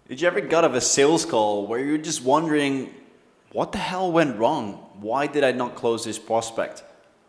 Did you ever got of a sales call where you're just wondering, what the hell went wrong? Why did I not close this prospect?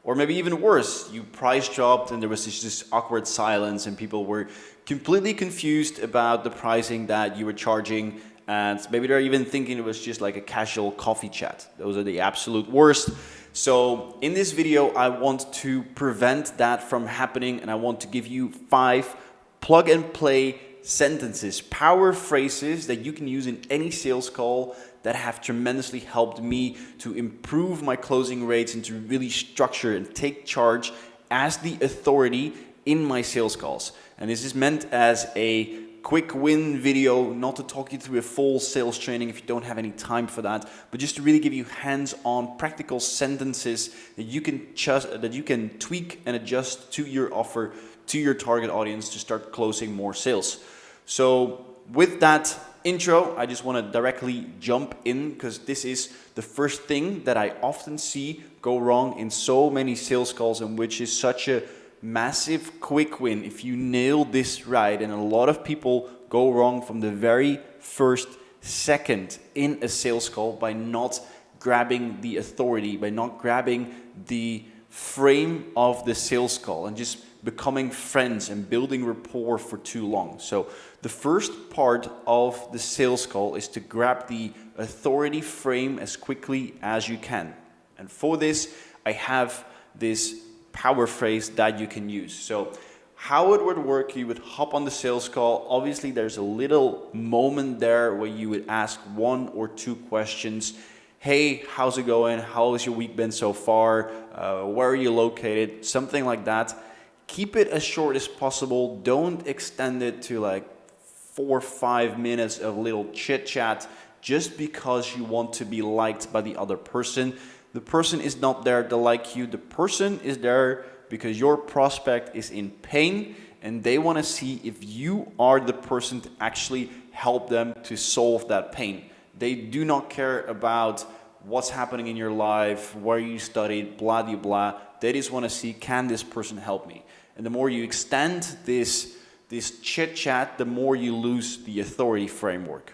Or maybe even worse, you price dropped and there was this awkward silence and people were completely confused about the pricing that you were charging, and maybe they're even thinking it was just like a casual coffee chat. Those are the absolute worst. So in this video, I want to prevent that from happening, and I want to give you 5 plug and play sentences, power phrases that you can use in any sales call that have tremendously helped me to improve my closing rates and to really structure and take charge as the authority in my sales calls. And this is meant as a quick win video, not to talk you through a full sales training if you don't have any time for that, but just to really give you hands-on practical sentences that you can tweak and adjust to your offer, to your target audience, to start closing more sales. So with that intro, I just want to directly jump in, because this is the first thing that I often see go wrong in so many sales calls, and which is such a massive quick win if you nail this right. And a lot of people go wrong from the very first second in a sales call by not grabbing the authority, by not grabbing the frame of the sales call and just becoming friends and building rapport for too long. So the first part of the sales call is to grab the authority frame as quickly as you can. And for this, I have this power phrase that you can use. So how it would work, you would hop on the sales call. Obviously, there's a little moment there where you would ask 1 or 2 questions. Hey, how's it going? How has your week been so far? Where are you located? Something like that. Keep it as short as possible. Don't extend it to like 4 or 5 minutes of little chit chat just because you want to be liked by the other person. The person is not there to like you. The person is there because your prospect is in pain and they want to see if you are the person to actually help them to solve that pain. They do not care about what's happening in your life, where you studied, blah, blah, blah. They just want to see, can this person help me? And the more you extend this chit chat, the more you lose the authority framework.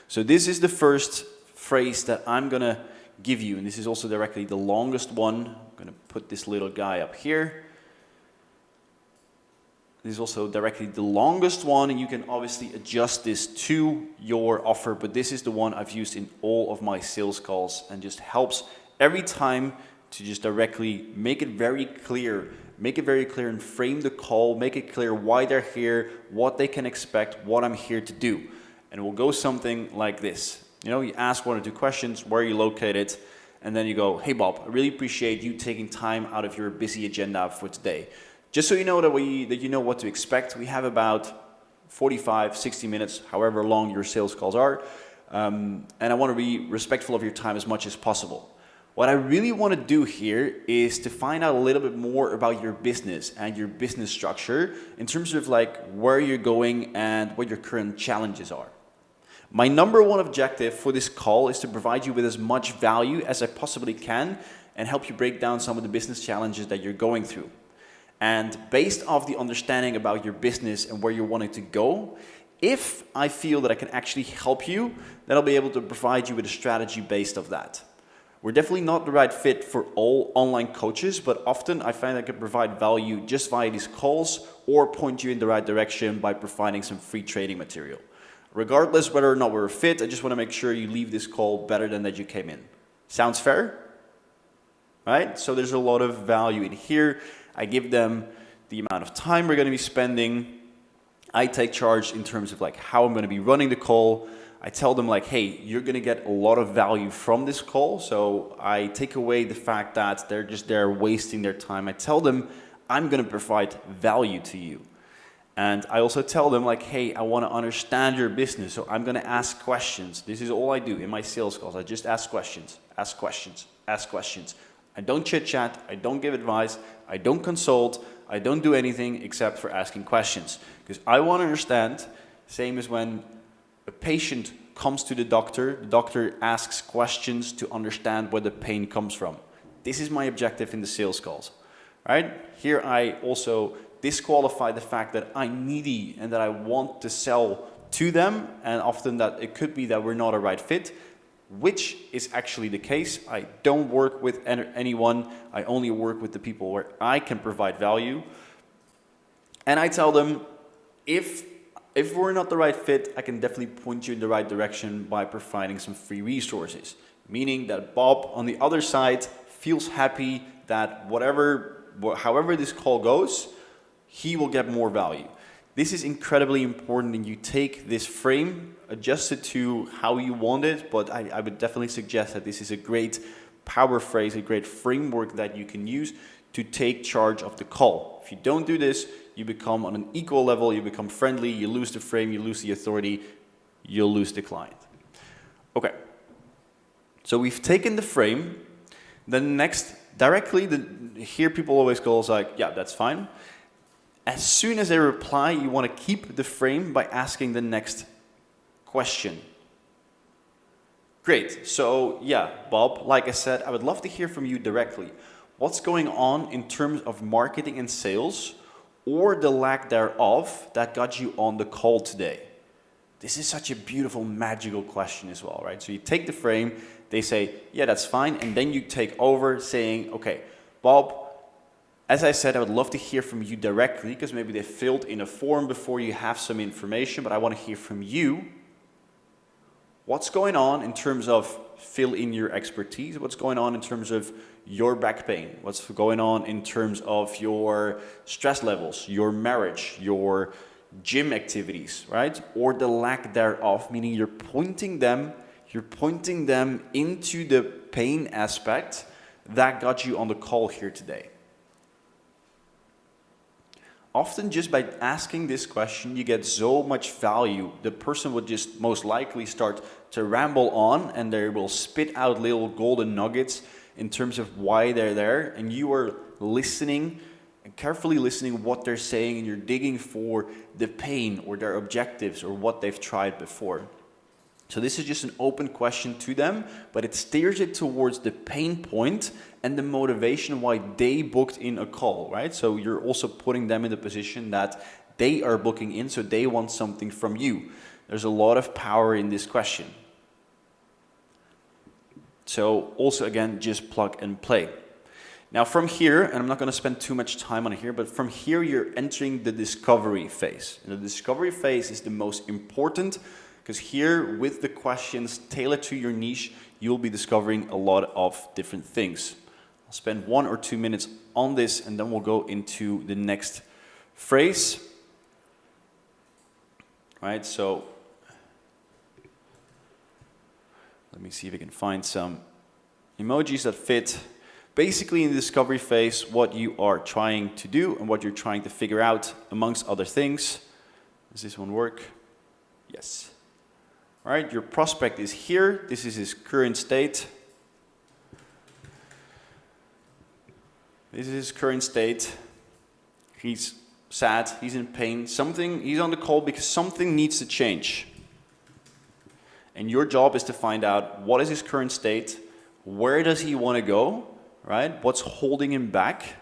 So this is the first phrase that I'm going to give you, and this is also directly the longest one. I'm going to put this little guy up here. This is also directly the longest one, and you can obviously adjust this to your offer, but this is the one I've used in all of my sales calls and just helps every time to just directly make it very clear. Make it very clear and frame the call, make it clear why they're here, what they can expect, what I'm here to do. And it will go something like this. You know, you ask 1 or 2 questions, where are you located? And then you go, hey Bob, I really appreciate you taking time out of your busy agenda for today. Just so you know that you know what to expect, we have about 45, 60 minutes, however long your sales calls are. And I want to be respectful of your time as much as possible. What I really want to do here is to find out a little bit more about your business and your business structure in terms of like where you're going and what your current challenges are. My number 1 objective for this call is to provide you with as much value as I possibly can and help you break down some of the business challenges that you're going through. And based off the understanding about your business and where you're wanting to go, if I feel that I can actually help you, then I'll be able to provide you with a strategy based off that. We're definitely not the right fit for all online coaches, but often I find I can provide value just via these calls or point you in the right direction by providing some free training material. Regardless whether or not we're a fit, I just want to make sure you leave this call better than that you came in. Sounds fair? Right? So there's a lot of value in here. I give them the amount of time we're going to be spending. I take charge in terms of like how I'm going to be running the call. I tell them like, hey, you're going to get a lot of value from this call. So I take away the fact that they're just there wasting their time. I tell them I'm going to provide value to you. And I also tell them like, hey, I want to understand your business, so I'm going to ask questions. This is all I do in my sales calls. I just ask questions, ask questions, ask questions. I don't chit chat, I don't give advice, I don't consult, I don't do anything except for asking questions. Because I want to understand, same as when a patient comes to the doctor asks questions to understand where the pain comes from. This is my objective in the sales calls, right? Here I also disqualify the fact that I'm needy and that I want to sell to them, and often that it could be that we're not a right fit, which is actually the case. I don't work with anyone. I only work with the people where I can provide value. And I tell them, if we're not the right fit, I can definitely point you in the right direction by providing some free resources. Meaning that Bob on the other side feels happy that however this call goes, he will get more value. This is incredibly important, and you take this frame, adjust it to how you want it, but I would definitely suggest that this is a great power phrase, a great framework that you can use to take charge of the call. If you don't do this, you become on an equal level, you become friendly, you lose the frame, you lose the authority, you'll lose the client. Okay, so we've taken the frame, then next, directly, here people always go like, yeah, that's fine. As soon as they reply, you want to keep the frame by asking the next question. Great, so yeah, Bob, like I said, I would love to hear from you directly. What's going on in terms of marketing and sales, or the lack thereof, that got you on the call today? This is such a beautiful, magical question as well, right? So you take the frame, they say, yeah, that's fine, and then you take over saying, okay, Bob, as I said, I would love to hear from you directly, because maybe they filled in a form before you have some information, but I want to hear from you. What's going on in terms of fill in your expertise? What's going on in terms of your back pain? What's going on in terms of your stress levels, your marriage, your gym activities, right? Or the lack thereof, meaning you're pointing them into the pain aspect that got you on the call here today. Often just by asking this question, you get so much value. The person would just most likely start to ramble on, and they will spit out little golden nuggets in terms of why they're there, and you are listening and carefully listening what they're saying, and you're digging for the pain or their objectives or what they've tried before. So this is just an open question to them, but it steers it towards the pain point and the motivation why they booked in a call, right? So you're also putting them in the position that they are booking in, so they want something from you. There's a lot of power in this question. So also again, just plug and play. Now from here, and I'm not going to spend too much time on it here, but from here you're entering the discovery phase. And the discovery phase is the most important, because here, with the questions tailored to your niche, you'll be discovering a lot of different things. I'll spend 1 or 2 minutes on this, and then we'll go into the next phrase. Right, so let me see if I can find some emojis that fit. Basically, in the discovery phase, what you are trying to do and what you're trying to figure out, amongst other things. Does this one work? Yes. All right, your prospect is here. This is his current state. This is his current state. He's sad, he's in pain. He's on the call because something needs to change. And your job is to find out what is his current state, where does he want to go, right? What's holding him back?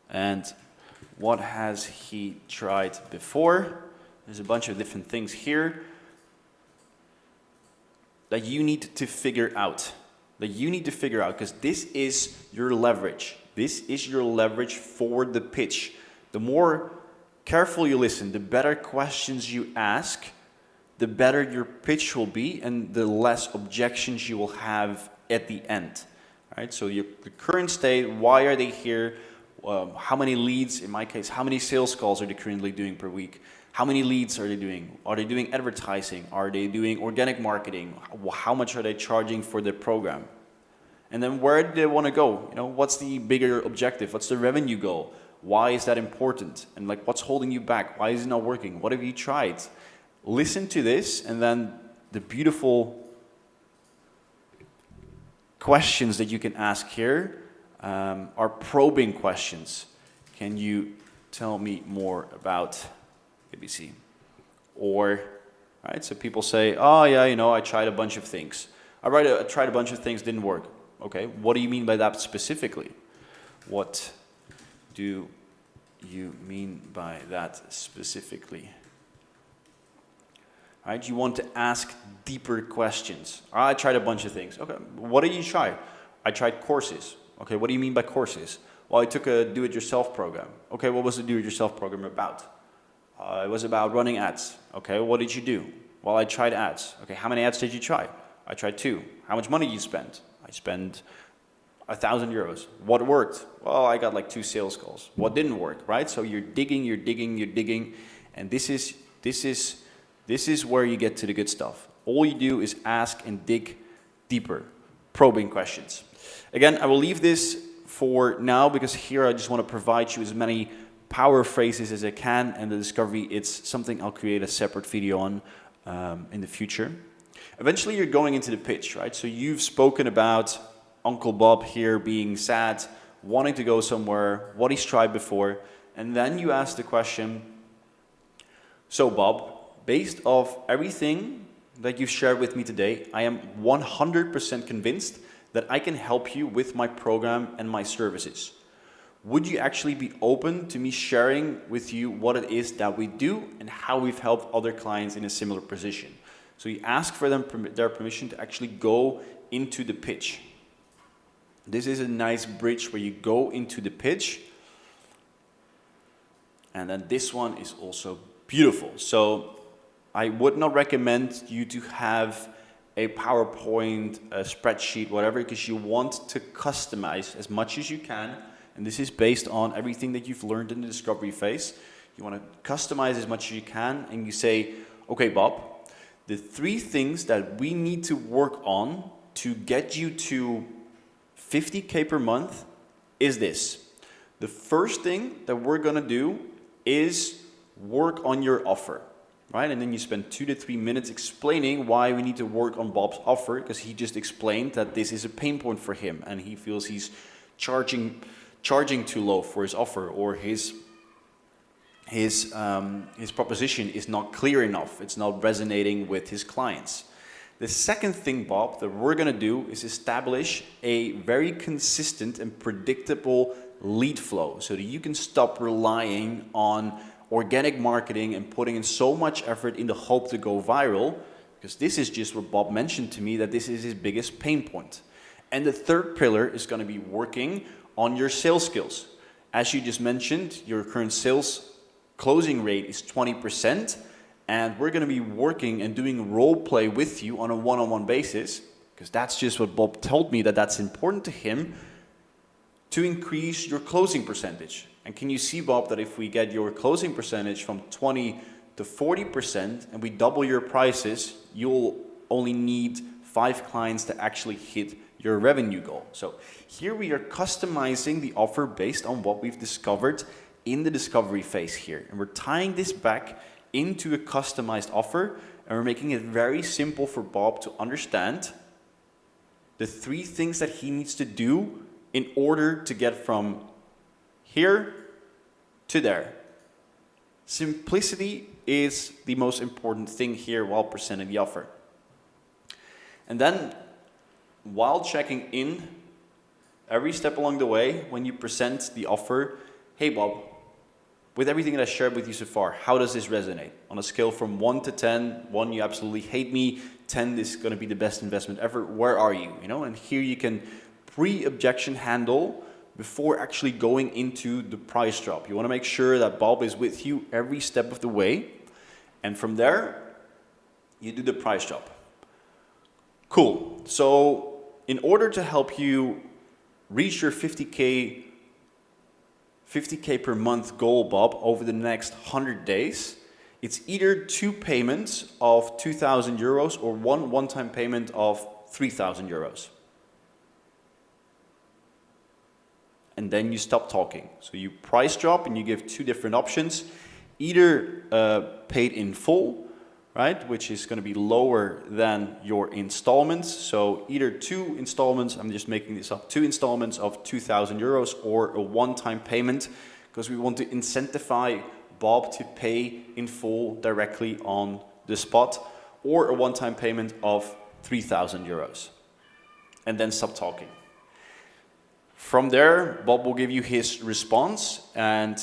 And what has he tried before? There's a bunch of different things here that you need to figure out. Because this is your leverage. This is your leverage for the pitch. The more careful you listen, the better questions you ask, the better your pitch will be, and the less objections you will have at the end. Right? So the current state, why are they here? How many leads, in my case, how many sales calls are they currently doing per week? How many leads are they doing? Are they doing advertising? Are they doing organic marketing? How much are they charging for their program? And then where do they want to go? What's the bigger objective? What's the revenue goal? Why is that important? And what's holding you back? Why is it not working? What have you tried? Listen to this, and then the beautiful questions that you can ask here are probing questions. Can you tell me more about ABC? Or, right, so people say, oh yeah, I tried a bunch of things. I tried a bunch of things, didn't work. Okay, what do you mean by that specifically? What do you mean by that specifically? Right? You want to ask deeper questions. I tried a bunch of things. Okay, what did you try? I tried courses. Okay, what do you mean by courses? Well, I took a do-it-yourself program. Okay, what was the do-it-yourself program about? It was about running ads. Okay, what did you do? Well, I tried ads. Okay, how many ads did you try? I tried 2. How much money did you spend? I spent 1,000 euros. What worked? Well, I got like 2 sales calls. What didn't work, right? So you're digging, and this is where you get to the good stuff. All you do is ask and dig deeper, probing questions. Again, I will leave this for now because here I just want to provide you as many power phrases as I can, and the discovery, it's something I'll create a separate video on in the future. Eventually you're going into the pitch, right? So you've spoken about Uncle Bob here being sad, wanting to go somewhere, what he's tried before, and then you ask the question, so Bob, based off everything that you've shared with me today, I am 100% convinced that I can help you with my program and my services. Would you actually be open to me sharing with you what it is that we do and how we've helped other clients in a similar position? So you ask for their permission to actually go into the pitch. This is a nice bridge where you go into the pitch. And then this one is also beautiful. So I would not recommend you to have a PowerPoint, a spreadsheet, whatever, because you want to customize as much as you can. And this is based on everything that you've learned in the discovery phase. You want to customize as much as you can, and you say, okay, Bob, the 3 things that we need to work on to get you to 50K per month is this. The first thing that we're going to do is work on your offer, right? And then you spend 2 to 3 minutes explaining why we need to work on Bob's offer, because he just explained that this is a pain point for him and he feels he's charging too low for his offer, or his proposition is not clear enough. It's not resonating with his clients. The second thing, Bob, that we're going to do is establish a very consistent and predictable lead flow so that you can stop relying on organic marketing and putting in so much effort in the hope to go viral, because this is just what Bob mentioned to me, that this is his biggest pain point. And the third pillar is going to be working on your sales skills. As you just mentioned, your current sales closing rate is 20%, and we're going to be working and doing role play with you on a one-on-one basis, because that's just what Bob told me, that's important to him, to increase your closing percentage. And can you see, Bob, that if we get your closing percentage from 20 to 40% and we double your prices, you'll only need 5 clients to actually hit your revenue goal. So here we are customizing the offer based on what we've discovered in the discovery phase here. And we're tying this back into a customized offer, and we're making it very simple for Bob to understand the 3 things that he needs to do in order to get from here to there. Simplicity is the most important thing here while presenting the offer. And then, while checking in every step along the way, when you present the offer, hey Bob, with everything that I shared with you so far, how does this resonate? On a scale from 1 to 10, 1 you absolutely hate me, 10 this is going to be the best investment ever, where are you? And here you can pre-objection handle before actually going into the price drop. You want to make sure that Bob is with you every step of the way, and from there, you do the price drop. Cool. So in order to help you reach your 50K per month goal, Bob, over the next 100 days, it's either 2 payments of 2,000 euros or one-time payment of 3,000 euros. And then you stop talking. So you price drop and you give 2 different options, either paid in full, right, which is going to be lower than your installments. So either 2 installments, I'm just making this up, 2 installments of 2,000 euros or a one-time payment, because we want to incentivize Bob to pay in full directly on the spot, or a one-time payment of 3,000 euros. And then stop talking. From there, Bob will give you his response, and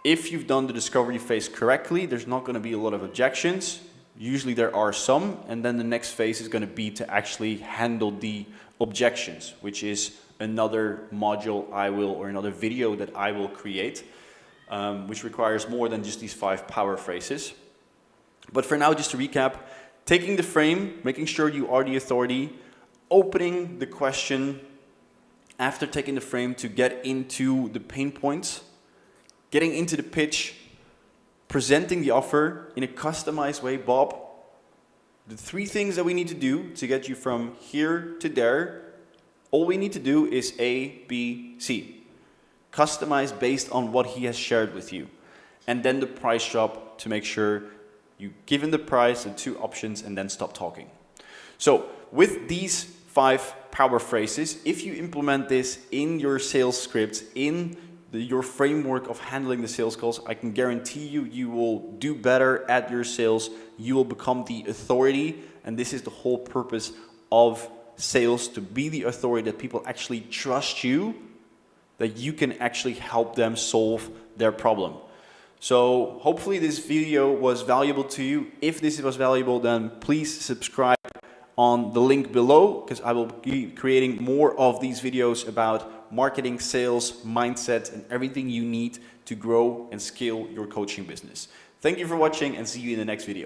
If you've done the discovery phase correctly, there's not going to be a lot of objections. Usually there are some, and then the next phase is going to be to actually handle the objections, which is another module or another video that I will create, which requires more than just these 5 power phrases. But for now, just to recap, taking the frame, making sure you are the authority, opening the question after taking the frame to get into the pain points, getting into the pitch, presenting the offer in a customized way. Bob, the 3 things that we need to do to get you from here to there, all we need to do is A, B, C. Customize based on what he has shared with you. And then the price drop to make sure you give him the price, the 2 options, and then stop talking. So with these 5 power phrases, if you implement this in your sales scripts, in your framework of handling the sales calls, I can guarantee you, you will do better at your sales. You will become the authority, and this is the whole purpose of sales, to be the authority, that people actually trust you, that you can actually help them solve their problem. So hopefully this video was valuable to you. If this was valuable, then please subscribe on the link below, because I will be creating more of these videos about marketing, sales, mindset, and everything you need to grow and scale your coaching business. Thank you for watching, and see you in the next video.